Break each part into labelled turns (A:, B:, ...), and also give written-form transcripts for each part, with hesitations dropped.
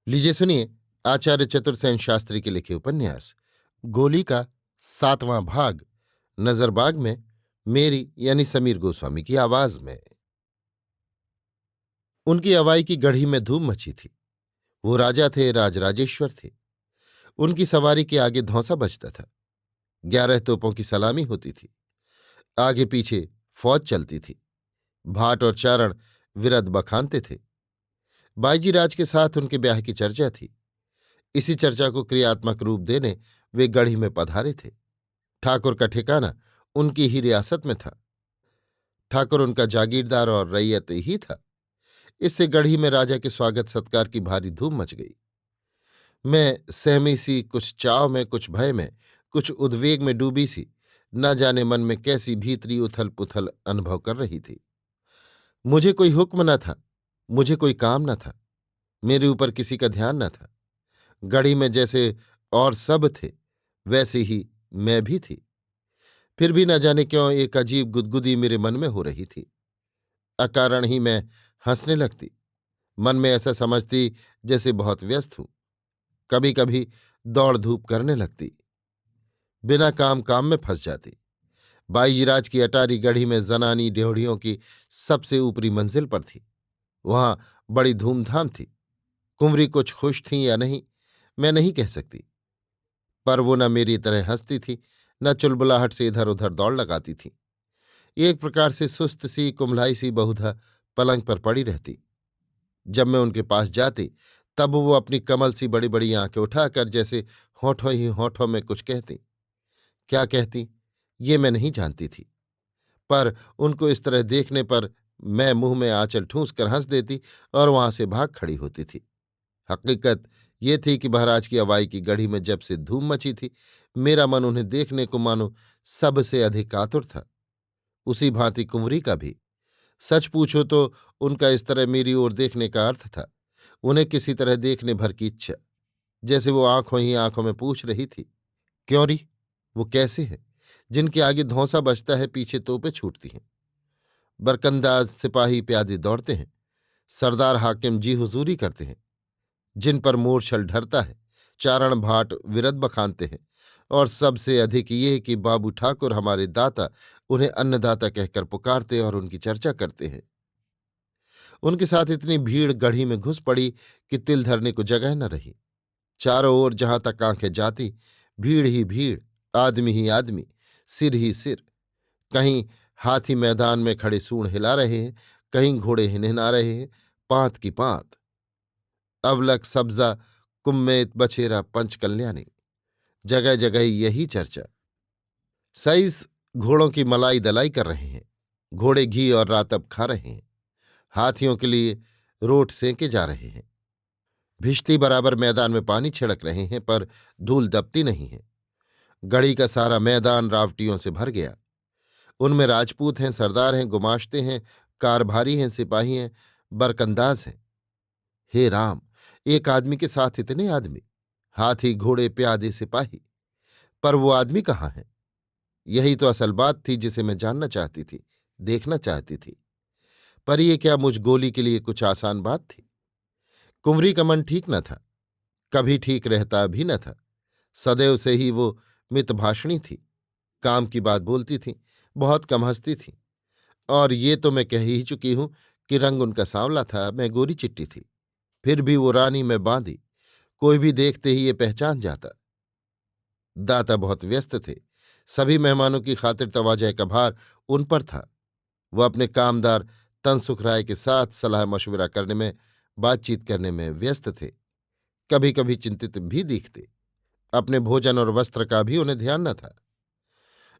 A: लीजिए सुनिए। आचार्य चतुर्सेन शास्त्री के लिखे उपन्यास गोली का 7वां भाग नजरबाग में मेरी यानी समीर गोस्वामी की आवाज में। उनकी अवाई की गढ़ी में धूम मची थी। वो राजा थे, राजराजेश्वर थे। उनकी सवारी के आगे धौंसा बजता था। 11 तोपों की सलामी होती थी। आगे पीछे फौज चलती थी। भाट और चारण विरद बखानते थे। बाईजी राज के साथ उनके ब्याह की चर्चा थी। इसी चर्चा को क्रियात्मक रूप देने वे गढ़ी में पधारे थे। ठाकुर का ठिकाना उनकी ही रियासत में था। ठाकुर उनका जागीरदार और रैयत ही था। इससे गढ़ी में राजा के स्वागत सत्कार की भारी धूम मच गई। मैं सहमी सी, कुछ चाव में, कुछ भय में, कुछ उद्वेग में डूबी सी, न जाने मन में कैसी भीतरी उथल पुथल अनुभव कर रही थी। मुझे कोई हुक्म न था, मुझे कोई काम न था, मेरे ऊपर किसी का ध्यान न था। गढ़ी में जैसे और सब थे वैसे ही मैं भी थी। फिर भी न जाने क्यों एक अजीब गुदगुदी मेरे मन में हो रही थी। अकारण ही मैं हंसने लगती। मन में ऐसा समझती जैसे बहुत व्यस्त हूं। कभी कभी दौड़ धूप करने लगती। बिना काम काम में फंस जाती। बाईजीराज की अटारी गढ़ी में जनानी ड्योढ़ियों की सबसे ऊपरी मंजिल पर थी। वहां बड़ी धूमधाम थी। कुंवरी कुछ खुश थीं या नहीं, मैं नहीं कह सकती। पर वो न मेरी तरह हंसती थी, न चुलबुलाहट से इधर उधर दौड़ लगाती थी। एक प्रकार से सुस्त सी, कुम्हलाई सी बहुधा पलंग पर पड़ी रहती। जब मैं उनके पास जाती तब वो अपनी कमल सी बड़ी बड़ी आंखें उठाकर जैसे होठों ही होठों में कुछ कहती। क्या कहती ये मैं नहीं जानती थी, पर उनको इस तरह देखने पर मैं मुंह में आंचल ठूंस कर हंस देती और वहां से भाग खड़ी होती थी। हकीकत ये थी कि महाराज की अवाई की गढ़ी में जब से धूम मची थी, मेरा मन उन्हें देखने को मानो सबसे अधिक आतुर था। उसी भांति कुंवरी का भी। सच पूछो तो उनका इस तरह मेरी ओर देखने का अर्थ था उन्हें किसी तरह देखने भर की इच्छा। जैसे वो आंखों ही आंखों में पूछ रही थी, क्यों री, वो कैसे है जिनके आगे धौंसा बजता है, पीछे तोपें छूटती हैं, बरकंदाज सिपाही प्यादे दौड़ते हैं, सरदार हाकिम जी हुजूरी करते हैं, जिन पर मूर्छल ढरता है, चारण भाट विरद बखानते हैं, और सबसे अधिक ये कि बाबू ठाकुर हमारे दाता उन्हें अन्नदाता कहकर पुकारते और उनकी चर्चा करते हैं। उनके साथ इतनी भीड़ गढ़ी में घुस पड़ी कि तिल धरने को जगह न रही। चारों ओर जहां तक आंखें जाती, भीड़ ही भीड़, आदमी ही आदमी, सिर ही सिर। कहीं हाथी मैदान में खड़े सूंड हिला रहे हैं, कहीं घोड़े हिनहिना रहे हैं, पांत की पांत। अवलक सब्जा कुम्मेत बछेरा पंच कल्याणी, जगह जगह यही चर्चा। साइस घोड़ों की मलाई दलाई कर रहे हैं, घोड़े घी और रातब खा रहे हैं, हाथियों के लिए रोट सेंके जा रहे हैं। भिश्ती बराबर मैदान में पानी छिड़क रहे हैं, पर धूल दबती नहीं है। गढ़ी का सारा मैदान रावटियों से भर गया। उनमें राजपूत हैं, सरदार हैं, गुमाश्ते हैं, कारभारी हैं, सिपाही हैं, बरकंदाज हैं। हे राम, एक आदमी के साथ इतने आदमी, हाथी घोड़े प्यादे सिपाही। पर वो आदमी कहाँ है? यही तो असल बात थी जिसे मैं जानना चाहती थी, देखना चाहती थी। पर ये क्या मुझ गोली के लिए कुछ आसान बात थी? कुंवरी का मन ठीक न था, कभी ठीक रहता भी न था। सदैव से ही वो मितभाषणी थी, काम की बात बोलती थी, बहुत कम हंसती थी। और ये तो मैं कह ही चुकी हूं कि रंग उनका सांवला था, मैं गोरी चिट्टी थी। फिर भी वो रानी में बांधी, कोई भी देखते ही ये पहचान जाता। दाता बहुत व्यस्त थे। सभी मेहमानों की खातिर तवाजह का भार उन पर था। वो अपने कामदार तनसुख राय के साथ सलाह मशविरा करने में, बातचीत करने में व्यस्त थे। कभी कभी चिंतित भी दिखते। अपने भोजन और वस्त्र का भी उन्हें ध्यान न था।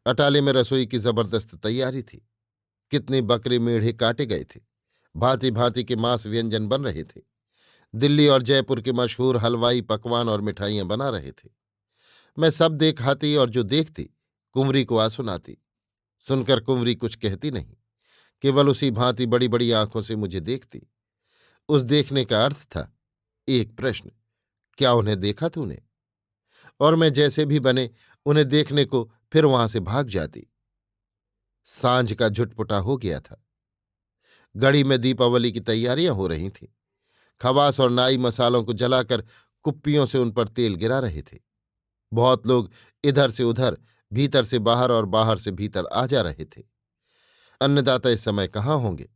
A: अटाले में रसोई की जबरदस्त तैयारी थी। कितने बकरे मेढ़े काटे गए थे, भांति भांति के मांस व्यंजन बन रहे थे। दिल्ली और जयपुर के मशहूर हलवाई पकवान और मिठाइयां बना रहे थे। मैं सब देखाती और जो देखती कुंवरी को आ सुनाती। सुनकर कुंवरी कुछ कहती नहीं, केवल उसी भांति बड़ी बड़ी आंखों से मुझे देखती। उस देखने का अर्थ था एक प्रश्न, क्या उन्हें देखा तूने? और मैं जैसे भी बने उन्हें देखने को फिर वहां से भाग जाती। सांझ का झुटपुटा हो गया था। गढ़ी में दीपावली की तैयारियां हो रही थीं। खवास और नाई मसालों को जलाकर कुप्पियों से उन पर तेल गिरा रहे थे। बहुत लोग इधर से उधर, भीतर से बाहर और बाहर से भीतर आ जा रहे थे। अन्नदाता इस समय कहाँ होंगे,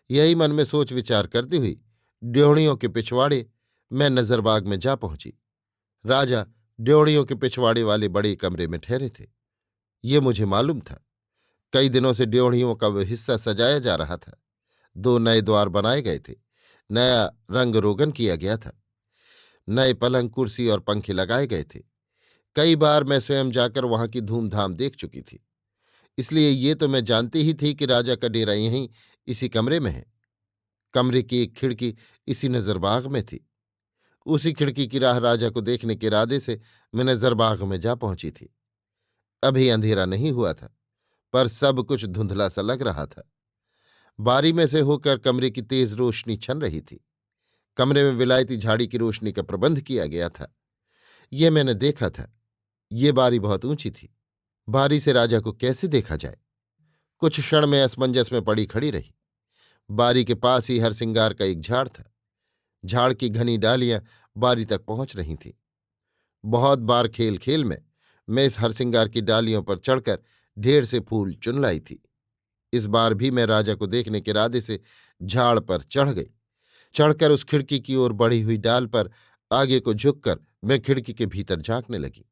A: यही मन में सोच विचार करती हुई ड्योढ़ियों के पिछवाड़े मैं नजरबाग में जा पहुंची। राजा ड्योढ़ियों के पिछवाड़े वाले बड़े कमरे में ठहरे थे। ये मुझे मालूम था। कई दिनों से ड्योढ़ियों का वह हिस्सा सजाया जा रहा था। 2 नए द्वार बनाए गए थे। नया रंग रोगन किया गया था। नए पलंग, कुर्सी और पंखे लगाए गए थे। कई बार मैं स्वयं जाकर वहां की धूमधाम देख चुकी थी, इसलिए ये तो मैं जानती ही थी कि राजा का डेरा यहीं इसी कमरे में है। कमरे की एक खिड़की इसी नजरबाग में थी। उसी खिड़की की राह राजा को देखने के इरादे से मैं नजरबाग में जा पहुंची थी। अभी अंधेरा नहीं हुआ था, पर सब कुछ धुंधला सा लग रहा था। बारी में से होकर कमरे की तेज रोशनी छन रही थी। कमरे में विलायती झाड़ी की रोशनी का प्रबंध किया गया था। ये मैंने देखा था। ये बारी बहुत ऊंची थी। बारी से राजा को कैसे देखा जाए? कुछ क्षण में असमंजस में पड़ी खड़ी रही। बारी के पास ही हरसिंगार का एक झाड़ था। झाड़ की घनी डालियां बारी तक पहुंच रही थीं। बहुत बार खेल खेल में मैं इस हरसिंगार की डालियों पर चढ़कर ढेर से फूल चुन लाई थी। इस बार भी मैं राजा को देखने के इरादे से झाड़ पर चढ़ गई। चढ़कर उस खिड़की की ओर बढ़ी हुई डाल पर आगे को झुककर मैं खिड़की के भीतर झांकने लगी।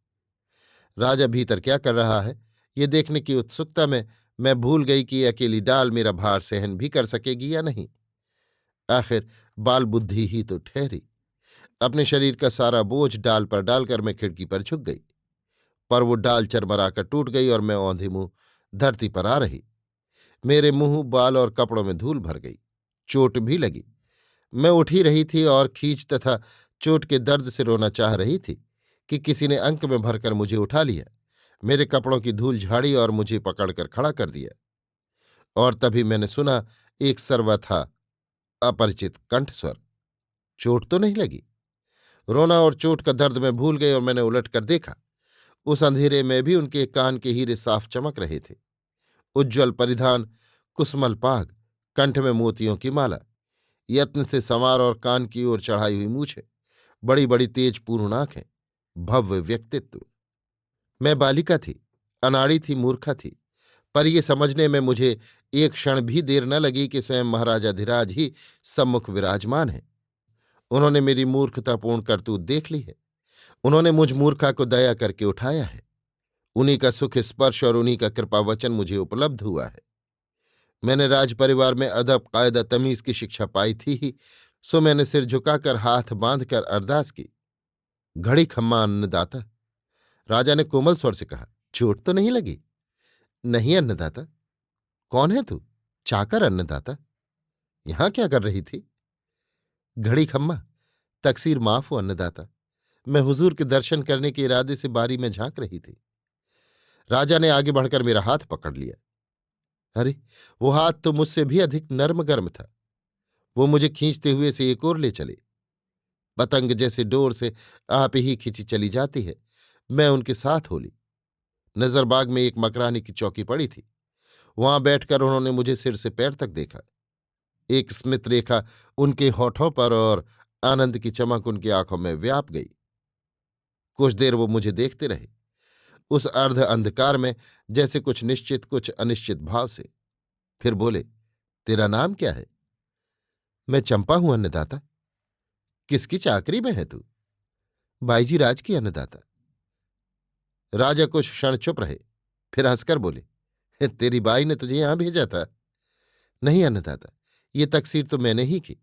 A: राजा भीतर क्या कर रहा है, ये देखने की उत्सुकता में मैं भूल गई कि ये अकेली डाल मेरा भार सहन भी कर सकेगी या नहीं। आखिर बाल बुद्धि ही तो ठहरी। अपने शरीर का सारा बोझ डाल पर डालकर मैं खिड़की पर झुक गई, पर वो डाल चरमराकर टूट गई और मैं औंधी मुंह धरती पर आ रही। मेरे मुंह, बाल और कपड़ों में धूल भर गई। चोट भी लगी। मैं उठ ही रही थी और खींच तथा चोट के दर्द से रोना चाह रही थी कि किसी ने अंक में भरकर मुझे उठा लिया, मेरे कपड़ों की धूल झाड़ी और मुझे पकड़कर खड़ा कर दिया। और तभी मैंने सुना एक सर्वथा अपरिचित कंठस्वर, चोट तो नहीं लगी? रोना और चोट का दर्द मैं भूल गई और मैंने उलट कर देखा। उस अंधेरे में भी उनके कान के हीरे साफ चमक रहे थे। उज्ज्वल परिधान, कुसमल पाग, कंठ में मोतियों की माला, यत्न से संवार और कान की ओर चढ़ाई हुई मूछें, बड़ी बड़ी तेज पूर्ण आंखें, भव्य व्यक्तित्व। मैं बालिका थी, अनाड़ी थी, मूर्खा थी, पर यह समझने में मुझे एक क्षण भी देर न लगी कि स्वयं महाराजाधिराज ही सम्मुख विराजमान है। उन्होंने मेरी मूर्खतापूर्ण करतूत देख ली है। उन्होंने मुझ मूर्खा को दया करके उठाया है। उन्हीं का सुख स्पर्श और उन्हीं का कृपा वचन मुझे उपलब्ध हुआ है। मैंने राज परिवार में अदब, कायदा, तमीज की शिक्षा पाई थी ही, सो मैंने सिर झुकाकर हाथ बांधकर अरदास की, घड़ी खम्मा अन्नदाता। राजा ने कोमल स्वर से कहा, चोट तो नहीं लगी? नहीं अन्नदाता। कौन है तू? चाकर अन्नदाता। यहां क्या कर रही थी? घड़ी खम्मा, तकसीर माफ हो अन्नदाता। मैं हुजूर के दर्शन करने के इरादे से बारी में झांक रही थी। राजा ने आगे बढ़कर मेरा हाथ पकड़ लिया। अरे, वो हाथ तो मुझसे भी अधिक नर्म गर्म था। वो मुझे खींचते हुए से एक ओर ले चले। पतंग जैसे डोर से आप ही खींची चली जाती है, मैं उनके साथ हो ली। नजरबाग में एक मकरानी की चौकी पड़ी थी। वहां बैठकर उन्होंने मुझे सिर से पैर तक देखा। एक स्मित रेखा उनके होठों पर और आनंद की चमक उनकी आंखों में व्याप गई। कुछ देर वो मुझे देखते रहे, उस अर्ध अंधकार में, जैसे कुछ निश्चित कुछ अनिश्चित भाव से। फिर बोले, तेरा नाम क्या है? मैं चंपा हूं अन्नदाता। किसकी चाकरी में है तू? बाईजी राज की अन्नदाता। राजा कुछ क्षण चुप रहे, फिर हंसकर बोले, तेरी बाई ने तुझे यहां भेजा था? नहीं अन्नदाता, ये तकसीर तो मैंने ही की।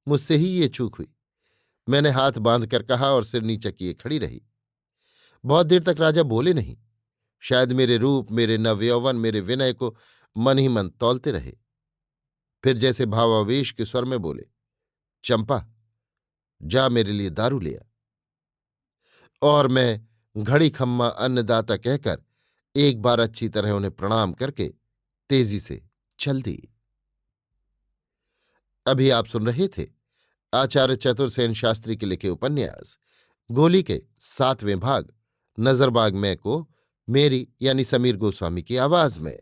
A: मुझसे ही ये चूक हुई, मैंने हाथ बांधकर कहा और सिर नीचे किए खड़ी रही। बहुत देर तक राजा बोले नहीं। शायद मेरे रूप, मेरे नवयौवन, मेरे विनय को मन ही मन तौलते रहे। फिर जैसे भावावेश के स्वर में बोले, चंपा, जा मेरे लिए दारू ले आ। और मैं घड़ी खम्मा अन्नदाता कहकर एक बार अच्छी तरह उन्हें प्रणाम करके तेजी से चल दी। अभी आप सुन रहे थे आचार्य चतुर्सेन शास्त्री के लिखे उपन्यास गोली के 7वें भाग नजरबाग में को मेरी यानी समीर गोस्वामी की आवाज में।